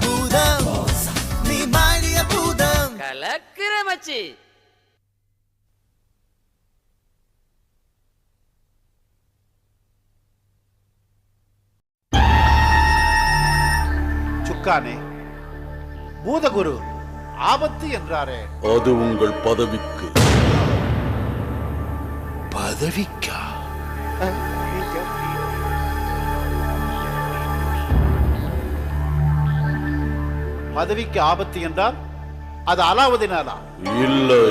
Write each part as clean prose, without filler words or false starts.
பூதம் நீ மாறிய பூதம் கலக்கிற மச்சி. சுக்கானே, பூதகுரு ஆபத்து என்றாரே, அது உங்கள் பதவிக்கு. பதவிக்கா? பதவிக்கு ஆபத்து என்றால் அது அலாவுதீனாலா? இல்லை.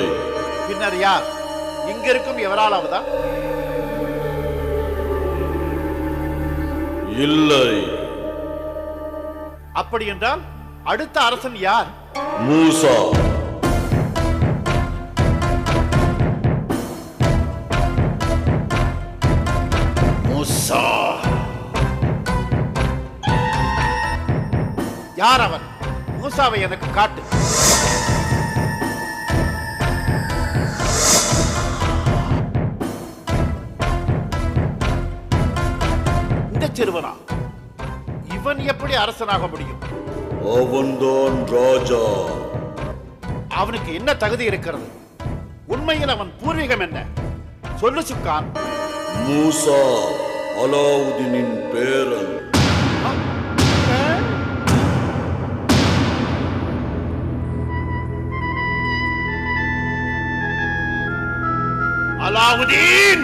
பின்னர் யார்? இங்க இருக்கும் எவராலாவதா? இல்லை. அப்படி என்றால் அடுத்த அரசன் யார்? மூசா. மூசா யார் அவன்? மூசாவை எனக்கு காட்டு. இந்த சிறுவனா? இவன் எப்படி அரசனாக முடியும்? அவன்தான் ராஜா. அவனுக்கு என்ன தகுதி இருக்கிறது? உண்மையில் அவன் பூர்வீகம் என்ன? சொல்லு சுக்கான். மூசா அலாவுதீனின் பேரன். அலாவுதீன்!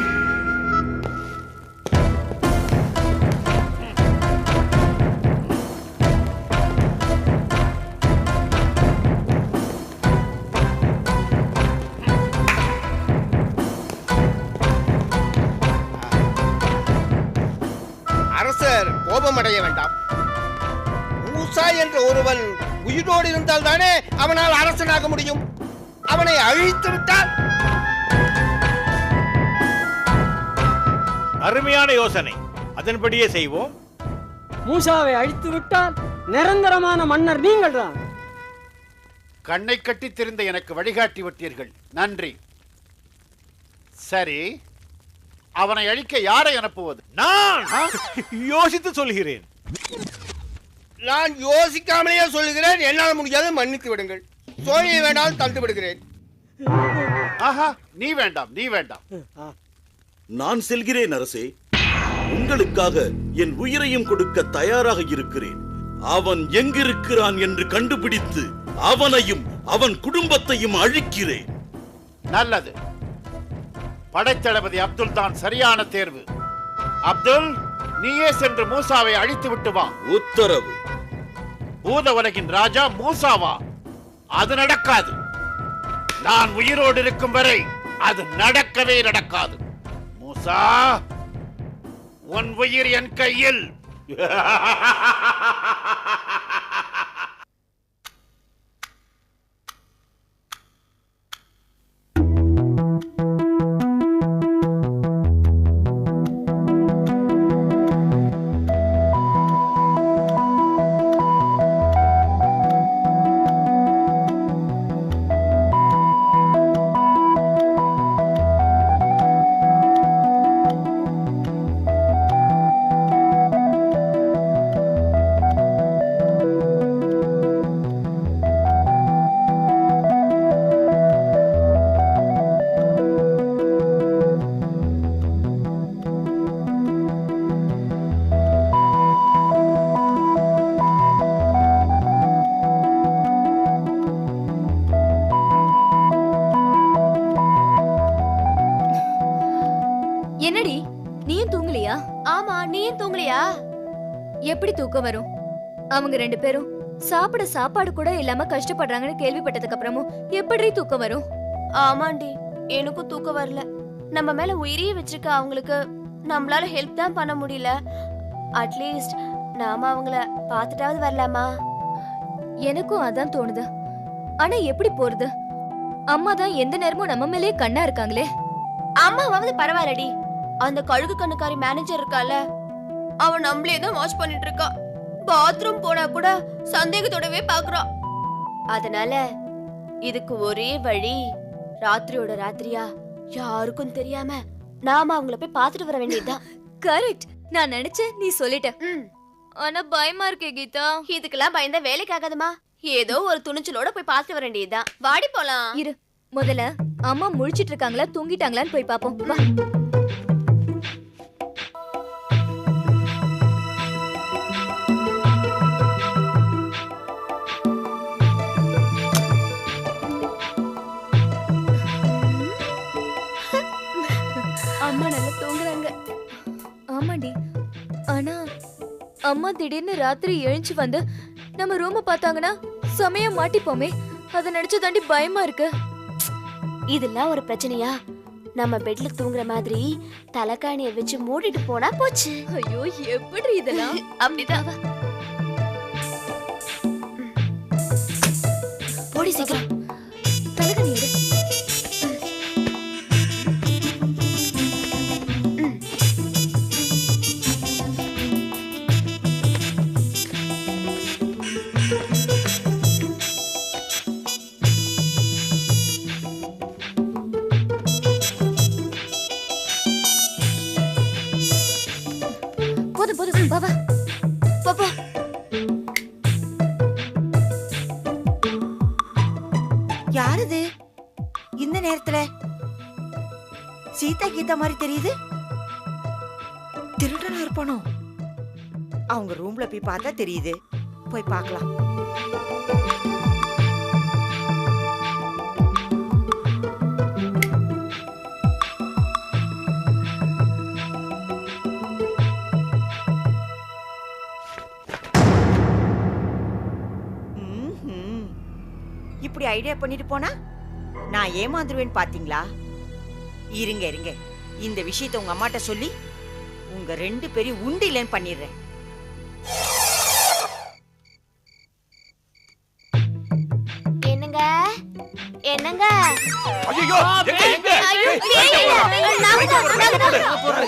அரசர் கோபமடைய வேண்டாம். மூசா என்ற ஒருவன் உயிரோடு இருந்தால் தானே அவனால் அரசனாக முடியும். அவனை அழித்து விட்டால்? அருமையான யோசனை, அதன்படியே செய்வோம். மூசாவை அழித்து விட்டால் நிரந்தரமான மன்னர் நீங்கள் தான். கண்ணை கட்டி தெரிந்த எனக்கு வழிகாட்டி விட்டீர்கள், நன்றி. சரி, அவனை அழிக்க யாரை அனுப்புவது? நான் யோசித்து சொல்கிறேன். நான் யோசிக்காமலேயே சொல்லுகிறேன். என்னால் முடியாது, மன்னித்து விடுங்கள். சோழியை வேண்டாம், தந்து விடுகிறேன். ஆஹா, நீ வேண்டாம், நீ வேண்டாம். நான் செல்கிறேன் அரசே. உங்களுக்காக என் உயிரையும் கொடுக்க தயாராக இருக்கிறேன். அவன் எங்கிருக்கிறான் என்று கண்டுபிடித்து அவனையும் அவன் குடும்பத்தையும் அழிக்கிறேன். நல்லது. படைத்தளபதி அப்துல் தான் சரியான தேர்வு. அப்துல், நீயே சென்று மூசாவை அழித்து விட்டு வா. உத்தரவு. பூத உலகின் ராஜா மூசாவா? அது நடக்காது. நான் உயிரோடு இருக்கும் வரை அது நடக்கவே நடக்காது. மூசா, உன் உயிர் என் கையில். என்னடி நீயும் தூங்கலையா? ஆமா, நீயும் தூங்கலையா? எப்படி தூக்கம் வரும்? அவங்க ரெண்டு பேரும் சாப்பிட சாப்பாடு கூட இல்லாம கஷ்டப்படுறாங்கன்னு கேள்விப்பட்டதுக்கு அப்புறமும் எப்படி தூக்கம் வரும்? ஆமாண்டி, எனக்கும் தூக்கம் வரல. நம்ம மேல உயிரியே வச்சிருக்க அவங்களுக்கு நம்மளால ஹெல்ப் தான் பண்ண முடியல. அட்லீஸ்ட் நாம அவங்கள பார்த்துட்டாவது வரலாமா? எனக்கும் அதான் தோணுது. ஆனா எப்படி போறது? அம்மா தான் எந்த நேரமும் நம்ம மேலே கண்ணா இருக்காங்களே. அம்மாவாவது பரவாயில்லடி, அந்த கழுகு கண்ணுக்காரி மேனேஜர் இருக்கால, அவன் நம்மளே தான் வாட்ச் பண்ணிட்டு இருக்கா. பாத்ரூம் போனா கூட சந்தேகத்தோடவே பாக்குறான். அதனால இதுக்கு ஒரே வழி, ராத்திரியோட ராத்திரியா யாருக்கும் தெரியாம நாம அவங்கள போய் பார்த்துட்டு வர வேண்டியதுதான். கரெக்ட், நான் நினைச்சேன், நீ சொல்லிட்ட. ஆனா பயமா இருக்கே கீதா. இதுக்கெல்லாம் பயந்தா வேலைக்கு ஆகாதுமா. ஏதோ ஒரு துணிச்சலோட போய் பார்த்து வர வேண்டியதுதான். வாடி போலாம். இரு, முதல்ல அம்மா முழிச்சிட்டு இருக்காங்களா தூங்கிட்டாங்களான்னு போய் பாப்போம். வா. அம்மா நல்லா தூங்குறாங்க. ஆமாண்டி, ஆனா அம்மா திடீர்னு ராத்திரி எழுந்து வந்து நம்ம ரூம பார்த்தாங்கன்னா சமயம் மாட்டிப்போமே. அத நினைச்சு தாண்டி பயமா இருக்கு. இதெல்லாம் ஒரு பிரச்சனையா? நம்ம பெட்ல தூங்குற மாதிரி தலைகாணிய வச்சு மூடிட்டு போனா போச்சு. ஐயோ, எப்படி இதெல்லாம்? அப்படிதான். போடி சீக்கிரம். தலைகணி எடு. போதும் போதும், வா வா. போ போ. யாரது இந்த நேரத்துல? சீதா கீதா மாதிரி தெரியுது. திருடனா இருப்பானோ? அவங்க ரூம்ல போய் பார்த்தா தெரியுது. போய் பார்க்கலாம். இப்படி ஐடியா பண்ணிட்டு போனா நான் ஏமாந்துருவேன் பாத்தீங்களா? இருங்க இருங்க, இந்த விஷயத்தை உங்க அம்மாட்ட சொல்லி உங்க 2 பேரையும் உண்டு இல்லைன்னு பண்ணிடுறேன். என்னங்க என்னங்க? ஐயோ, எங்க ஐயோ,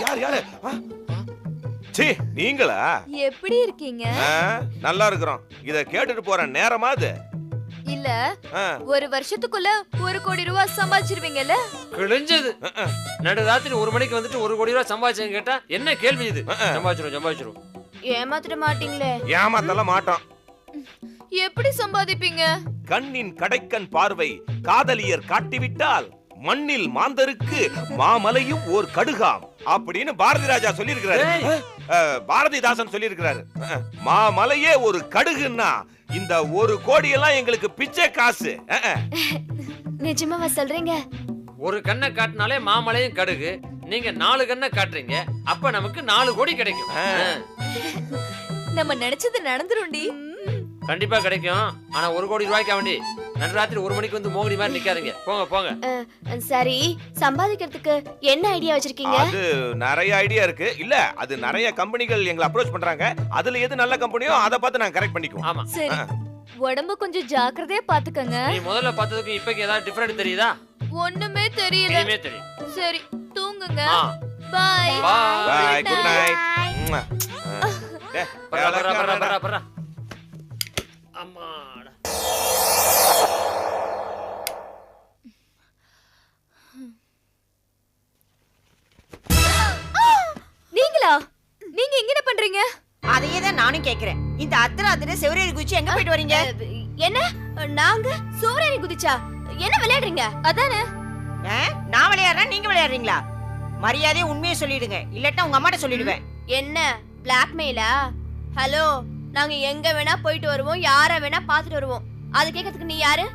யார் யாரு? சீ, நீங்களா? எப்படி இருக்கீங்க? நல்லா இருக்கிறோம். இத கேட்டுட்டு போற நேரமா அது? இல்ல, ஒரு வருஷத்துக்குள்ள 1 கோடி ரூபாய் சம்பாதிச்சிருவீங்கல்ல? கிழிஞ்சது. நடுராத்திரி 1 மணிக்கு வந்துட்டு 1 கோடி ரூபாய் சம்பாதிச்சேன்னு கேட்டா என்ன கேள்வி இது? சம்பாதிச்சிரும். ஏமாத்திட மாட்டீங்களே? ஏமாத்தலாம் மாட்டோம். எப்படி சம்பாதிப்பீங்க? கண்ணின் கடைக்கண் பார்வை காதலியர் காட்டிவிட்டால் மண்ணில் மாந்தருக்கு மாமலையும் ஓர் கடுகாம் அப்படின்னு பாரதி ராஜா சொல்லியிருக்கிறாரு. பாரதிதாசன் சொல்லியிருக்கிறாரு. மாமலையே ஒரு கடுகுன்னா இந்த 1 கோடி எல்லாம் எங்களுக்கு பிச்சை காசு. நிஜமாவா சொல்றீங்க? ஒரு கண்ணை காட்டினாலே மாமலையும் கடுகு. நீங்க 4 கண்ணை காட்டுறீங்க. அப்ப நமக்கு 4 கோடி கிடைக்கும். நம்ம நினைச்சது நடந்துரும்டி. கண்டிப்பா கிடைக்கும். ஆனா 1 கோடி ரூபாய்க்கு வேண்டி நடுராத்திரி 1 மணிக்கு வந்து மோகினி மாதிரி நிக்காதீங்க. போங்க போங்க. சரி, சம்பாதிக்கிறதுக்கு என்ன ஐடியா வச்சிருக்கீங்க? அது நிறைய ஐடியா இருக்கு. இல்ல, அது நிறைய கம்பெனிகள் எங்களை அப்ரோச் பண்றாங்க. அதுல எது நல்ல கம்பெனியோ அதை பார்த்து நாங்க கரெக்ட் பண்ணிக்குவோம். ஆமா. சரி, உடம்ப கொஞ்சம் ஜாக்கிரதையா பாத்துக்கங்க. நீ முதல்ல பார்த்ததுக்கு இப்பக்கு ஏதாவது டிஃபரெண்ட் தெரியுதா? ஒண்ணுமே தெரியல. இனிமே தெரியும். சரி, தூங்குங்க. ஆ. பை. Bye, good night. பரா. அம்மாடா. நீங்களா? நீங்க இங்க என்ன பண்றீங்க? அதையே தான் நானும் கேக்குறேன். இந்த அத்தனை செவரேறி குச்சி எங்க போயிட்டு வரீங்க? என்ன நாங்க சூரியனை குதிச்சா என்ன விளையாடுறீங்க? அதானே. நான் விளையாடுறேன், நீங்க விளையாடுறீங்களா? மரியாதையா உண்மையை சொல்லிடுங்க, இல்லட்டா உங்க அம்மாட்ட சொல்லிடுவேன். என்ன பிளாக்மெயிலா? ஹலோ, நாங்க எங்க வேணா போயிட்டு வருவோம், யார வேணா பாத்துட்டு வருவோம். அது கேட்கறதுக்கு நீ யாரு?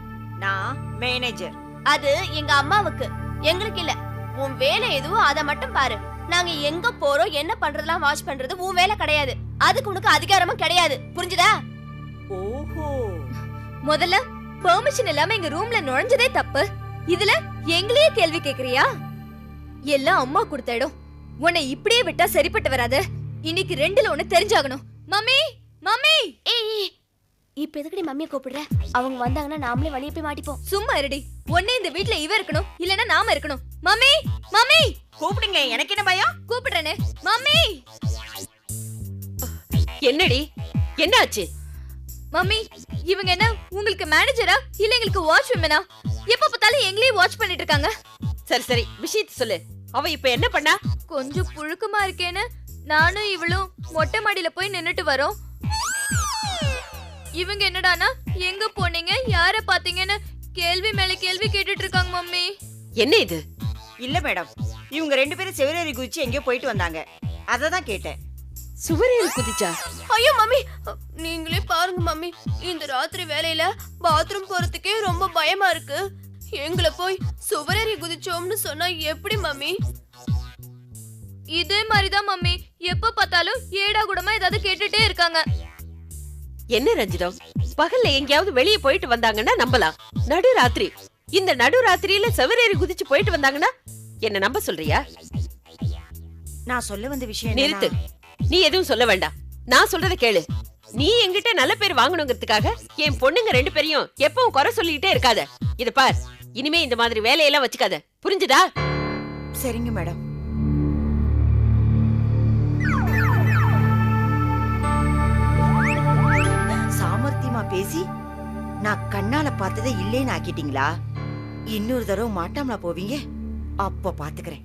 நான் மேனேஜர். அது எங்க அம்மாவுக்கு, எங்களுக்கு இல்ல. உன் வேலை எதுவோ அதை மட்டும் பாரு. நாங்க எங்க போறோம் என்ன பண்றதெல்லாம் வாட்ச் பண்றது உன் வேலை கிடையாது. அதுக்கு உனக்கு அதிகாரமும் கிடையாது. புரிஞ்சுதா? ஓஹோ, முதல்ல பெர்மிஷன் இல்லாம எங்க ரூம்ல நுழைஞ்சதே தப்பு. இதுல எங்களையே கேள்வி கேக்குறியா? எல்லாம் அம்மா கொடுத்த இடம். உன்னை இப்படியே விட்டா சரிப்பட்டு வராது. இன்னைக்கு 2ல 1 தெரிஞ்சாகணும். Mummy, mummy. ஏய், இப்ப எதுக்கடி மம்மியை கூப்பிடுற? அவங்க வந்தாங்கன்னா நாமளே வழிய போய் மாட்டிப்போம். சும்மா இருடி. ஒண்ணே இந்த வீட்ல இவ இருக்கணும், இல்லனா நாம இருக்கணும். Mummy, mummy. கூப்பிடுங்க, எனக்கு என்ன பயம்? கூப்பிடுறேனே. மம்மி. என்னடி, என்னாச்சு? மம்மி, இவங்க என்ன உங்களுக்கு மேனேஜரா இல்ல எங்களுக்கு வாட்ச் விமனா? எப்ப பார்த்தாலும் எங்களையே வாட்ச் பண்ணிட்டு இருக்காங்க. சரி சரி, விஷயத்தை சொல்லு. அவ இப்ப என்ன பண்ணா? கொஞ்சம் புழுக்கமா இருக்கேன்னு நானும் இவளும் மொட்டை மாடியில போய் நின்னுட்டு வரோம். இவங்க என்னடானா எங்க போனீங்க, யார பாத்தீங்கன்னு கேள்வி மேல கேள்வி கேட்டுட்டு இருக்காங்க மம்மி. என்ன இது? இல்ல மேடம், இவங்க 2 பேரும் செவரேறி குதிச்சு எங்கேயோ போயிட்டு வந்தாங்க, அததான் கேட்டேன். சுவரேறி குதிச்சா? ஐயோ மம்மி, நீங்களே பாருங்க மம்மி, இந்த ராத்திரி வேலையில பாத்ரூம் போறதுக்கே ரொம்ப பயமா இருக்கு. எங்களை போய் சுவரேறி குதிச்சோம்னு சொன்னா எப்படி மம்மி? இதே மாதிரிதான் மம்மி, எப்ப பார்த்தாலும் ஏடா கூடமா ஏதாவது கேட்டுட்டே இருக்காங்க. என்ன ரஞ்சிதம், பகல்ல எங்கேயாவது வெளியே போயிட்டு வந்தாங்கன்னா நம்பலாம். நடுராத்திரி, இந்த நடுராத்திரியில செவரேறி குதிச்சு போயிட்டு வந்தாங்கன்னா என்ன நம்ப சொல்றியா? நான் சொல்ல வந்த விஷயம் நிறுத்து. நீ எதுவும் சொல்ல வேண்டாம், நான் சொல்றத கேளு. நீ என்கிட்ட நல்ல பேர் வாங்கணுங்கிறதுக்காக என் பொண்ணுங்க 2 பேரையும் எப்பவும் குறை சொல்லிக்கிட்டே இருக்காத. இத பார், இனிமே இந்த மாதிரி வேலையெல்லாம் வச்சுக்காத, புரிஞ்சுதா? சரிங்க மேடம். சாமர்த்தியமா பேசி நான் கண்ணால பார்த்ததை இல்லைன்னு ஆக்கிட்டீங்களா? இன்னொரு தடவை மாட்டாமலா போவீங்க? அப்ப பாத்துக்கிறேன்.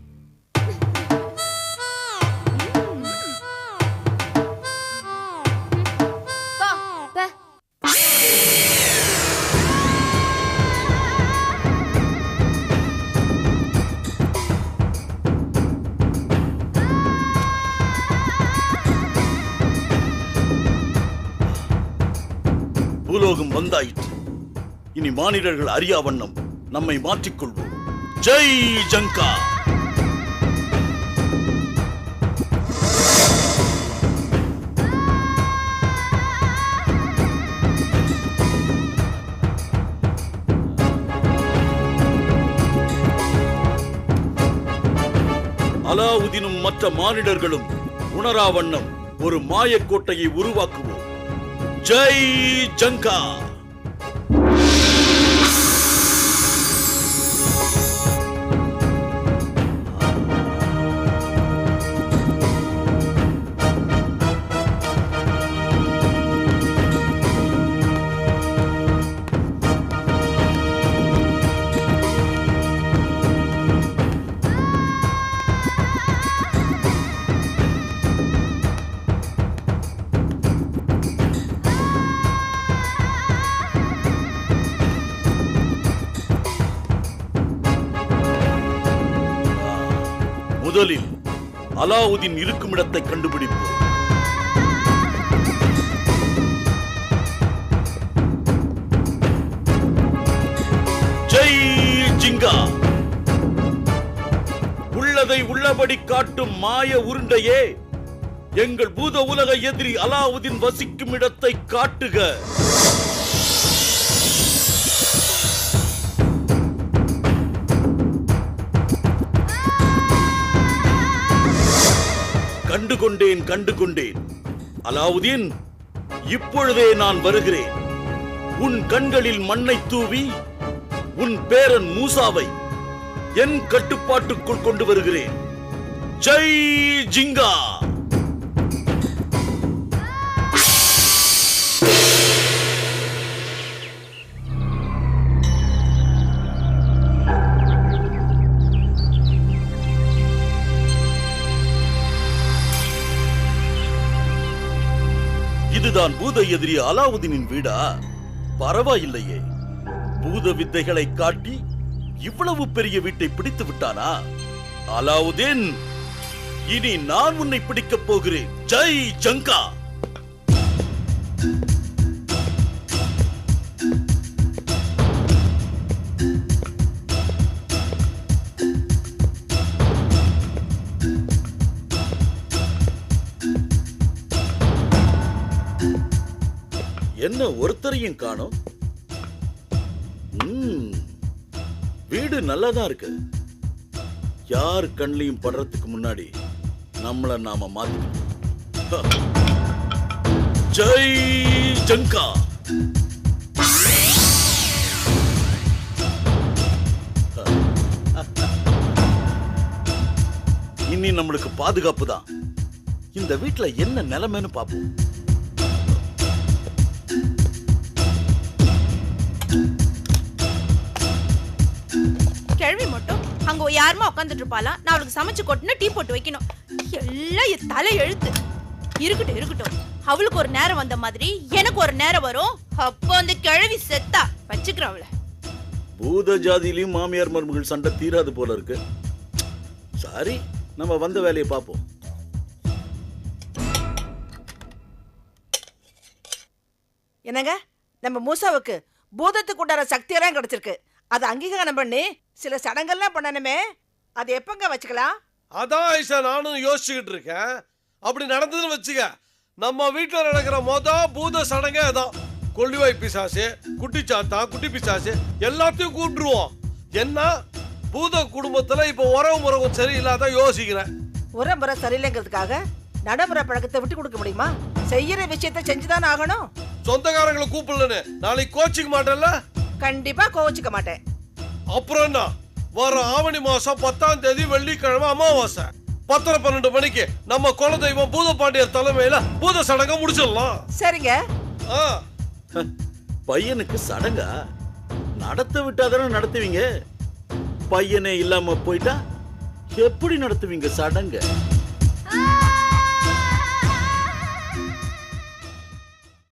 பூலோகம் வந்தாயிற்று. இனி மானிடர்கள் அறியா வண்ணம் நம்மை மாற்றிக்கொள்வோம். ஜெய் ஜங்கா. அலாவுதீனும் மற்ற மானிடர்களும் உணரா வண்ணம் ஒரு மாயக்கோட்டையை உருவாக்குவோம். ஜெய் ஜங்கா. முதலில் அலாவுதீன் இருக்கும் இடத்தை கண்டுபிடிப்போம். ஜெய் ஜிங்கா. உள்ளதை உள்ளபடி காட்டும் மாய உருண்டையே, எங்கள் பூத உலக எதிரி அலாவுதீன் வசிக்கும் இடத்தை காட்டுக. கண்டுகொண்டேன். அலாவுதீன், இப்பொழுதே நான் வருகிறேன். உன் கண்களில் மண்ணை தூவி உன் பேரன் மூசாவை என் கட்டுப்பாட்டுக்குள் கொண்டு வருகிறேன். ஜெய் ஜிங்கா. இதுதான் பூத எதிரி அலாவுதீனின் வீடா? பரவாயில்லையே, பூத வித்தைகளை காட்டி இவ்வளவு பெரிய வீட்டை பிடித்து விட்டானா? அலாவுதீன், இனி நான் உன்னை பிடிக்கப் போகிறேன். ஜெய் ஜங்கா. என்ன ஒருத்தரையும் காணோம்? வீடு நல்லாதான் இருக்கு. யார் கண்ணையும் படுறதுக்கு முன்னாடி நம்மள நாம மாத்திக்கணும். ஜெய் ஜங்கா. இனி நம்மளுக்கு பாதுகாப்பு தான். இந்த வீட்டுல என்ன நிலைமைன்னு பாப்போம். கேள்வி மட்டும் அங்க யாருமா உட்காந்துட்டு இருப்பாளா? நான் அவளுக்கு சமைச்சு கொட்டுன்னு டீ போட்டு வைக்கணும். எல்லாம் என் தலை எழுத்து. இருக்கட்டும் இருக்கட்டும், அவளுக்கு ஒரு நேரம் வந்த மாதிரி எனக்கு ஒரு நேரம் வரும். அப்போ அந்த கிழவி செத்தா வச்சுக்கிறேன் அவளை. பூத ஜாதியிலையும் மாமியார் மருமகள் சண்டை தீராது போல இருக்கு. சாரி, நம்ம வந்த வேலையை பார்ப்போம். என்னங்க, நம்ம மூசாவுக்கு பூதத்துக்கு உண்டான சக்தியெல்லாம் கிடைச்சிருக்கு. அதை அங்கீகாரம் பண்ணி சில சடங்கெல்லாம் பண்ணணுமே, அது எப்பங்க வச்சுக்கலாம்? அதான் ஐஷா நானும் யோசிச்சுக்கிட்டு இருக்கேன். அப்படி நடந்ததுன்னு வச்சுக்க, நம்ம வீட்டுல நடக்கிற பூத சடங்கே அதான். கொள்ளிவாய் பிசாசு, குட்டி சாத்தா, குட்டி பிசாசு எல்லாத்தையும் கூப்பிட்டுருவோம். என்ன பூத குடும்பத்துல இப்ப உறவு முறை சரியில்லாத யோசிக்கிறேன். உறவுமுறை சரியில்லைங்கிறதுக்காக நடைமுறை பழக்கத்தை விட்டு கொடுக்க முடியுமா? செய்யற விஷயத்தை செஞ்சுதானே ஆகணும். சொந்தக்காரங்களை கூப்பிடலன்னு நாளைக்கு கோச்சிக்க மாட்டேன்ல? கண்டிப்பா கோவிச்சுக்க மாட்டேன். அப்புறம் என்ன, வர ஆவணி மாசம் 10ஆம் தேதி வெள்ளிக்கிழமை அமாவாசை 10:12 மணிக்கு நம்ம குலதெய்வம் பூதப்பாண்டியர் தலைமையில பூத சடங்கை முடிச்சிடலாம். சரிங்க. பையனுக்கு சடங்கா? நடத்த விட்டாதானே நடத்துவீங்க. பையனே இல்லாம போயிட்டா எப்படி நடத்துவீங்க சடங்க?